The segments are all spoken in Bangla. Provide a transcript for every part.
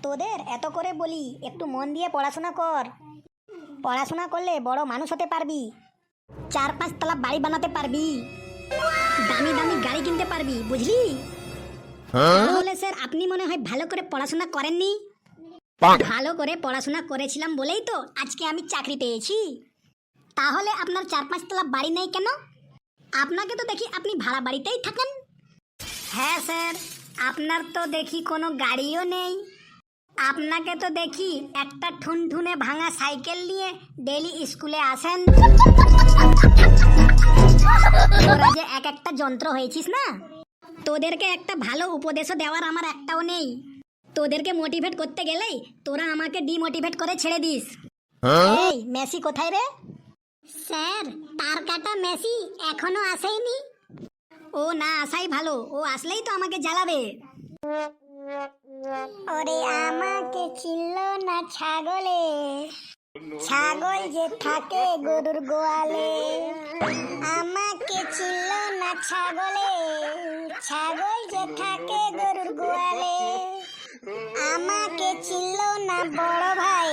তোদের এত করে বলি একটু মন দিয়ে পড়াশোনা কর। পড়াশোনা করলে বড় মানুষ হতে পারবি, 4-5 তলা বাড়ি বানাতে পারবি, দামি দামি গাড়ি কিনতে পারবি, বুঝলি? তাহলে স্যার আপনি মনে হয় ভালো করে পড়াশোনা করেননি। ভালো করে পড়াশোনা করেছিলাম বলেই তো আজকে আমি চাকরি পেয়েছি। তাহলে আপনার 4-5 তলা বাড়ি নেই কেন? আপনাকে তো দেখি আপনি ভাড়া বাড়িতেই থাকেন। হ্যাঁ স্যার, আপনার তো দেখি কোনো গাড়িও নেই। আপনাকে তো দেখি একটা ঠুনঠুনে ভাঙা সাইকেল নিয়ে ডেলি স্কুলে আসেন। তোরা যে এক একটা যন্ত্র হয়েছিস না, তোদেরকে একটা ভালো উপদেশও দেওয়ার আমার একটাও নেই। তোদেরকে মোটিভেট করতে গেলেই তোরা আমাকে ডিমোটিভেট করে ছেড়ে দিস। এই মেসি কোথায় রে? স্যার, তার কাটা মেসি এখনো আসেনি। ও না আসাই ভালো, ও আসলেই তো আমাকে জ্বালাবে। ওরে আমাকে চিনল না ছাগলে, ছাগল যে থাকে গরুর গোয়ালে। আমাকে চিনল না ছাগলে, ছাগল যে থাকে গরুর গোয়ালে। আমাকে চিনল না বড় ভাই,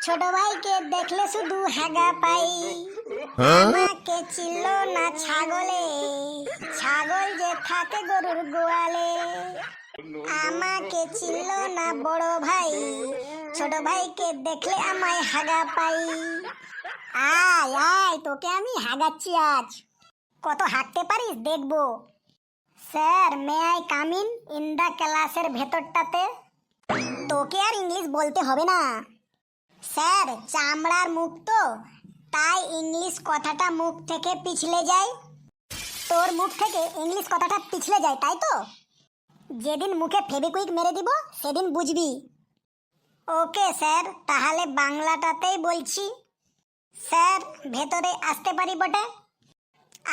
ছোট ভাইকে দেখলে শুধু হাগা পাই। আমাকে চিনল না ছাগলে, ছাগল যে থাকে গরুর গোয়ালে। আমাকে চিনল না বড় ভাই, ছোট ভাইকে দেখলে আমায় হাগা পাই। আয় আয়, তোকে আমি হাগাচ্ছি আজ। কত হাঁটতে পারিস দেখবো। Sir, may I come in the ক্লাসের ভেতরটাতে? তোকে আর ইংলিশ বলতে হবে না। স্যার, চামড়ার মুখ তো, তাই ইংলিশ কথাটা মুখ থেকে পিছলে যায়। তোর মুখ থেকে ইংলিশ কথাটা পিছলে যায়, তাই তো? যেদিন মুখে ফেবিকুইক মেরে দিব সেদিন বুঝবি। ওকে স্যার, তাহলে বাংলাটাতেই বলছি। স্যার, ভেতরে আসতে পারি বটে?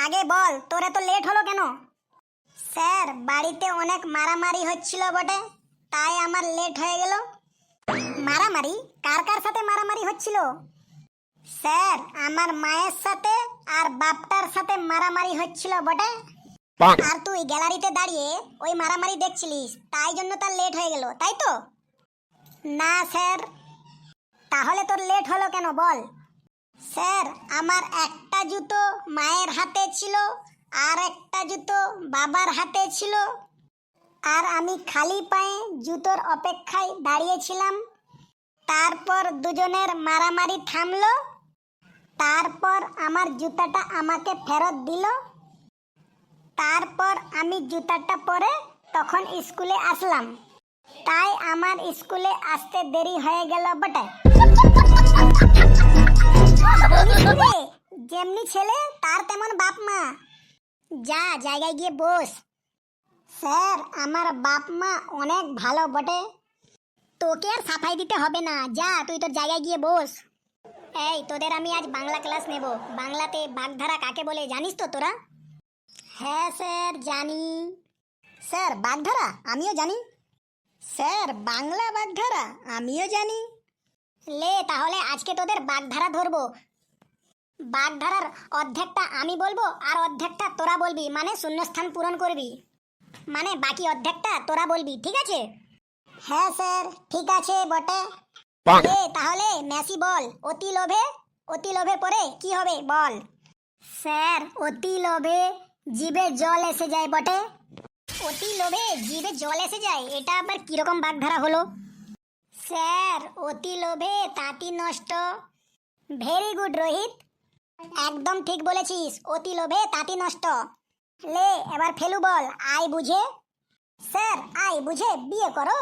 আগে বল, তোরা তো লেট হলো কেন? স্যার, বাড়িতে অনেক মারামারি হচ্ছিল বটে, তাই আমার লেট হয়ে গেল। মারামারি? কার কার সাথে মারামারি হচ্ছিল? স্যার, আমার মায়ের সাথে আর বাপটার সাথে মারামারি হচ্ছিল বটে। আর তুই গ্যালারিতে দাঁড়িয়ে ওই মারামারি দেখছিলিস, তাই জন্য তার লেট হয়ে গেল, তাই তো? না স্যার। তাহলে তোর লেট হলো কেন বল? স্যার, আমার একটা জুতো মায়ের হাতে ছিল, আর একটা জুতো বাবার হাতে ছিল, আর আমি খালি পায়ে জুতোর অপেক্ষায় দাঁড়িয়েছিলাম। তারপর দুজনের মারামারি থামলো, তারপর আমার জুতাটা আমাকে ফেরত দিল। তারপর আমি জুতাটা পরে তখন স্কুলে আসলাম, তাই আমার স্কুলে আসতে দেরি হয়ে গেল বটে। যেমনি ছেলে তার তেমন বাপ মা। যা জায়গায় গিয়ে বস। স্যার, আমার বাপ মা অনেক ভালো বটে। তোকে আর সাফাই দিতে হবে না, যা তুই তোর জায়গায় গিয়ে বস। এই, তোদের আমি আজ বাংলা ক্লাস নেব। বাংলাতে বাগধারা কাকে বলে জানিস তো তোরা? হ্যাঁ স্যার, জানি। স্যার, বাগধারা আমিও জানি। স্যার, বাংলা বাগধারা আমিও জানি। লে, তাহলে আজকে তোদের বাগধারা ধরবো। বাগধারার অর্ধেকটা আমি বলবো আর অর্ধেকটা তোরা বলবি, মানে শূন্যস্থান পূরণ করবি। মানে বাকি অর্ধেকটা তোরা বলবি, ঠিক আছে? হ্যাঁ স্যার, ঠিক আছে বটে। তাহলে মেসি বল, অতি লোভে। অতি লোভে পরে কি হবে বল? স্যার, অতি লোভে জিভে জল এসে যায় বটে। অতি লোভে জিভে জল এসে যায়, এটা আবার কিরকম বাগধারা হলো? স্যার, অতি লোভে তাঁতি নষ্ট। ভেরি গুড রোহিত, একদম ঠিক বলেছিস, অতি লোভে তাঁতি নষ্ট। লে, এবার ফেলু বল, আয় বুঝে। স্যার, আয় বুঝে বিয়ে করো।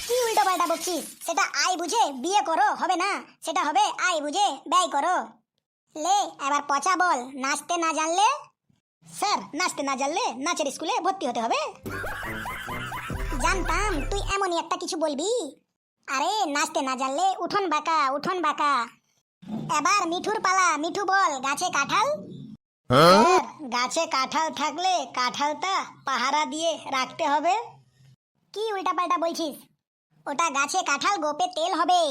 কি উল্টো পাল্টা বকছিস? সেটা আয় বুঝে বিয়ে করো হবে না, সেটা হবে আয় বুঝে ব্যয় করো। লে, এবার পচা বল, নাচতে না জানলে? স্যার, নাচতে না জানলে নাচের স্কুলে ভর্তি হতে হবে। জানতাম তুই এমনই একটা কিছু বলবি। আরে, নাচতে না জানলে উঠোন বাঁকা, উঠোন বাঁকা। এবার মিঠুর পালা, মিঠু বল, গাছে কাঁঠাল। স্যার, গাছে কাঁঠাল থাকলে কাঁঠালটা পাহারা দিয়ে রাখতে হবে। কি উল্টা পাল্টা বলছিস? ওটা গাছে কাঁঠাল, গোপে তেল হবে।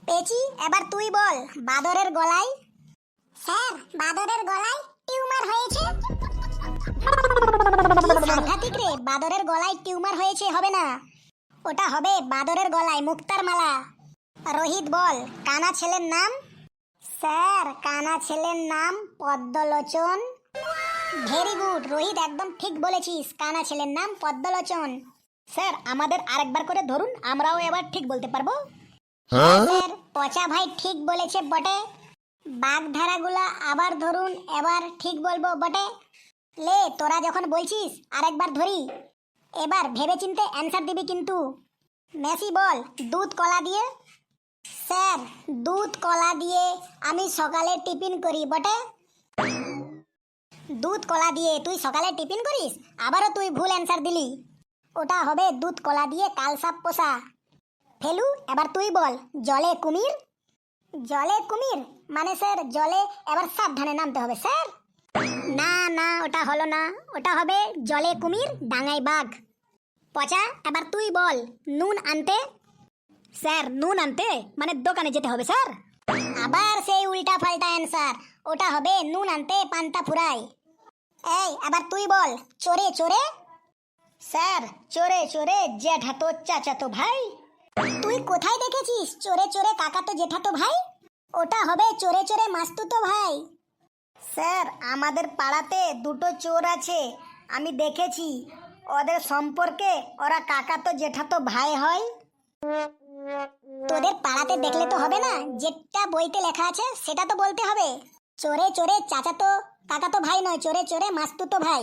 পেঁচি, এবার তুই বল, বাদরের গলায়। স্যার, বাদরের গলায় টিউমার হয়েছে। সাংঘাতিক রে, বাদরের গলায় টিউমার হয়েছে হবে না, ওটা হবে বাদরের গলায় মুক্তার মালা। রোহিত বল, কানা ছেলের নাম? স্যার, কানা ছেলের নাম পদ্মলোচন। ভেরি গুড রোহিত, একদম ঠিক বলেছিস, কানা ছেলের নাম পদ্মলোচন। স্যার, আমাদের আরেকবার করে ধরুন, আমরাও এবার ঠিক বলতে পারবো। স্যার, পচা ভাই ঠিক বলেছে বটে। বাগধারাগুলা আবার ধরুন, এবার ঠিক বলবো বটে। লে, তোরা যখন বলছিস আরেকবার ধরি, এবার ভেবেচিন্তে অ্যান্সার দিবি কিন্তু। মেসি বল, দুধ কলা দিয়ে? স্যার, দুধ কলা দিয়ে আমি সকালে টিফিন করি বটে। দুধ কলা দিয়ে তুই সকালে টিফিন করিস? আবারও তুই ভুল অ্যান্সার দিলি। ওটা হবে দুধ কলা দিয়ে কালসাপ পোষা। ফেলু, এবার তুই বল, জলে কুমির? জলে কুমির মানে স্যার জলে এবার সাবধানে নামতে হবে স্যার। না না, ওটা হলো না, ওটা হবে জলে কুমির ডাঙায় বাঘ। পচা, এবার তুই বল, নুন আনতে? স্যার, নুন আনতে মানে দোকানে যেতে হবে স্যার। আবার সেই উল্টা পাল্টা অ্যান্সার, ওটা হবে নুন আনতে পান্তা ফুরাই। এই, এবার তুই বল, চোরে চোরে? স্যার, চোরে চোরে জ্যাঠাতো চাচাতো ভাই। তুই কোথায় দেখেছিস চোরে চোরে কাকাতো জেঠাতো ভাই? ওটা হবে চোরে চোরে মাস্তুতো ভাই। স্যার, আমাদের পাড়াতে দুটো চোর আছে, আমি দেখেছি, ওদের সম্পর্কে ওরা কাকাতো জেঠাতো ভাই হয়। তোদের পাড়াতে দেখলে তো হবে না, যেটা বইতে লেখা আছে সেটা তো বলতে হবে। চোরে চোরে চাচাতো কাকাতো ভাই নয়, চোরে চোরে মাস্তুতো ভাই।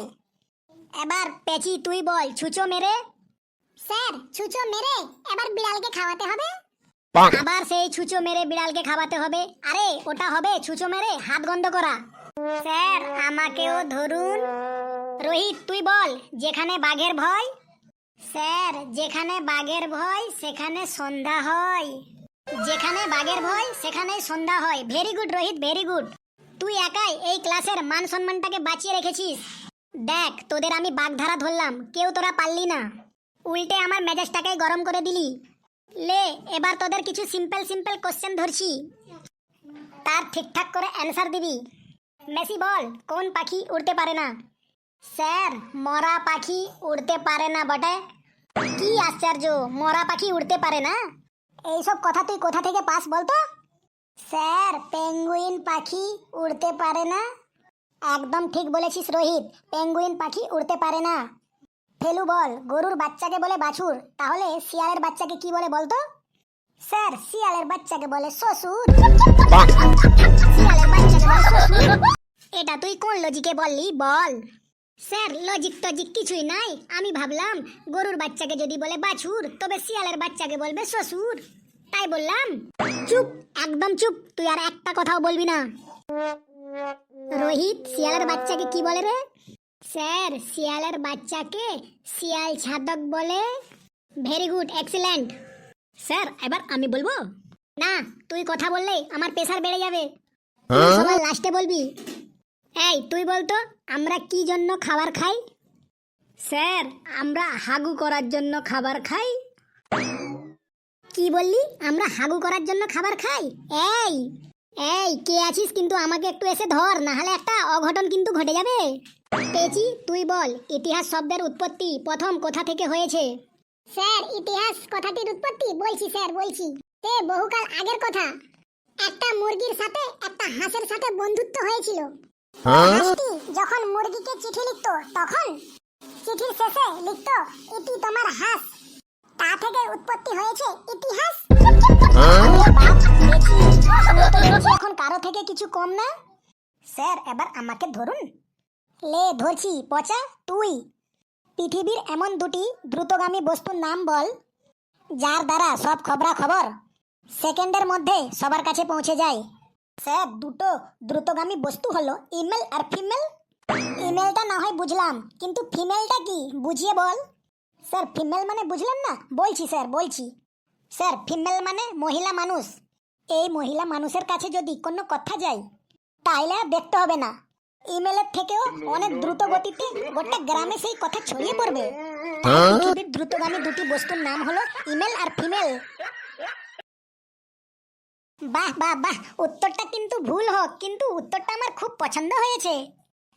এবার পেচি তুই বল, ছুঁচো মেরে? স্যার, ছুঁচো মেরে এবার বিড়ালকে খাওয়াতে হবে। আবার সেই ছুঁচো মেরে বিড়ালকে খাওয়াতে হবে? আরে ওটা হবে ছুঁচো মেরে হাত গন্ধ করা। স্যার, আমাকেও ধরুন। রোহিত তুই বল, যেখানে বাঘের ভয়? স্যার, যেখানে বাঘের ভয় সেখানে সন্ধ্যা হয়। যেখানে বাঘের ভয় সেখানেই সন্ধ্যা হয়। Very good Rohit, very good. তুই একাই এই ক্লাসের মান সম্মানটাকে বাঁচিয়ে রেখেছিস। দেখ, তোদের আমি বাগধারা ধরলাম, কেউ তোরা পারলি না, উল্টে আমার মেজাজটাকে গরম করে দিলি। লে, এবার তোদের কিছু সিম্পল সিম্পল কোশ্চেন ধরছি, তার ঠিকঠাক করে অ্যান্সার দিবি। মেসি বল, কোন পাখি উড়তে পারে না? স্যার, মরা পাখি উড়তে পারে না বটে। কি আশ্চর্য, মরা পাখি উড়তে পারে না? এইসব কথা তুই কোথা থেকে পাস বলতো? স্যার, পেঙ্গুইন পাখি উড়তে পারে না। একদম ঠিক বলেছিস রোহিত, পেঙ্গুইন পাখি উড়তে পারে না। ফেলু বল, গরুর বাচ্চাকে বলে বাছুর, তাহলে শিয়ালের বাচ্চাকে কি বলে বলতো? স্যার, শিয়ালের বাচ্চাকে বলে শ্বশুর। শিয়ালের বাচ্চাকে বলে শ্বশুর। এটা তুই কোন লজিকে বললি বল? স্যার, লজিক টজিক কিছুই নাই, আমি ভাবলাম গরুর বাচ্চাকে যদি বলে বাছুর তবে শিয়ালের বাচ্চাকে বলবে শ্বশুর, তাই বললাম। চুপ, একদম চুপ, তুই আর একটা কথাও বলবি না। রোহিত, শিয়ালের বাচ্চাকে কি বলে রে? স্যার, শিয়ালের বাচ্চাকে শিয়াল ছাদক বলে। Very good, excellent. স্যার, এবার আমি বলবো? না, তুই কথা বললে আমার প্রেসার বেড়ে যাবে, তুই সবার লাস্টে বলবি। এই, তুই বলতো, আমরা কি জন্য খাবার খাই? স্যার, আমরা হাগু করার জন্য খাবার খাই। কি বললি? আমরা হাগু করার জন্য খাবার খাই? এই এই, কে আছিস কিন্তু আমাকে একটু এসে ধর, না হলে একটা অঘটন কিন্তু ঘটে যাবে। পেচি তুই বল, ইতিহাস শব্দের উৎপত্তি প্রথম কোথা থেকে হয়েছে? স্যার, ইতিহাস কথাটির উৎপত্তি বলছি স্যার, বলছি। সে বহুকাল আগের কথা। একটা মুরগির সাথে একটা হাঁসের সাথে বন্ধুত্ব হয়েছিল। হাঁসটি যখন মুরগিকে চিঠি লিখতো, তখন চিঠির শেষে লিখতো, ইতি তোমার হাঁস। তা থেকে উৎপত্তি হয়েছে ইতিহাস। এখন কারো থেকে কিছু কম না। স্যার, এবার আমাকে ধরুন। লে, ধরছি। পচা, তুই পৃথিবীর এমন দুটি দ্রুতগামী বস্তুর নাম বল, যার দ্বারা সব খবরাখবর সেকেন্ডের মধ্যে সবার কাছে পৌঁছে যায়। স্যার, দুটো দ্রুতগামী বস্তু হলো ইমেল আর ফিমেল। ইমেলটা না হয় বুঝলাম, কিন্তু ফিমেলটা কি বুঝিয়ে বল। স্যার, ফিমেল মানে বুঝলেন না? বলছি স্যার, বলছি। স্যার, ফিমেল মানে মহিলা মানুষ। এই মহিলা মানুষের কাছে যদি কোনো কথা যায়, তাইলে আর দেখতে হবে না, ইমেলের থেকেও অনেক দ্রুত গতিতে গোটা গ্রামে সেই কথা ছড়িয়ে পড়বে। পৃথিবীর দ্রুতগামী দুটি বস্তুর নাম হলো ইমেল আর ফিমেল। বাহ বাহ বাহ, উত্তরটা কিন্তু ভুল হোক, কিন্তু উত্তরটা আমার খুব পছন্দ হয়েছে।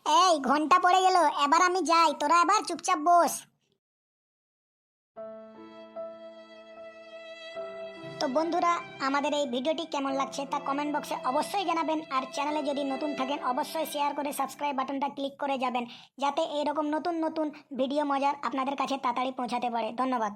এই, ঘন্টা পড়ে গেল, এবার আমি যাই, তোরা এবার চুপচাপ বস। তো বন্ধুরা, আমাদের এই ভিডিওটি কেমন লাগছে তা কমেন্ট বক্সে অবশ্যই জানাবেন। আর চ্যানেলে যদি নতুন থাকেন অবশ্যই শেয়ার করে সাবস্ক্রাইব বাটনটা ক্লিক করে যাবেন, যাতে এইরকম নতুন নতুন ভিডিও মজার আপনাদের কাছে তাড়াতাড়ি পৌঁছাতে পারে। ধন্যবাদ।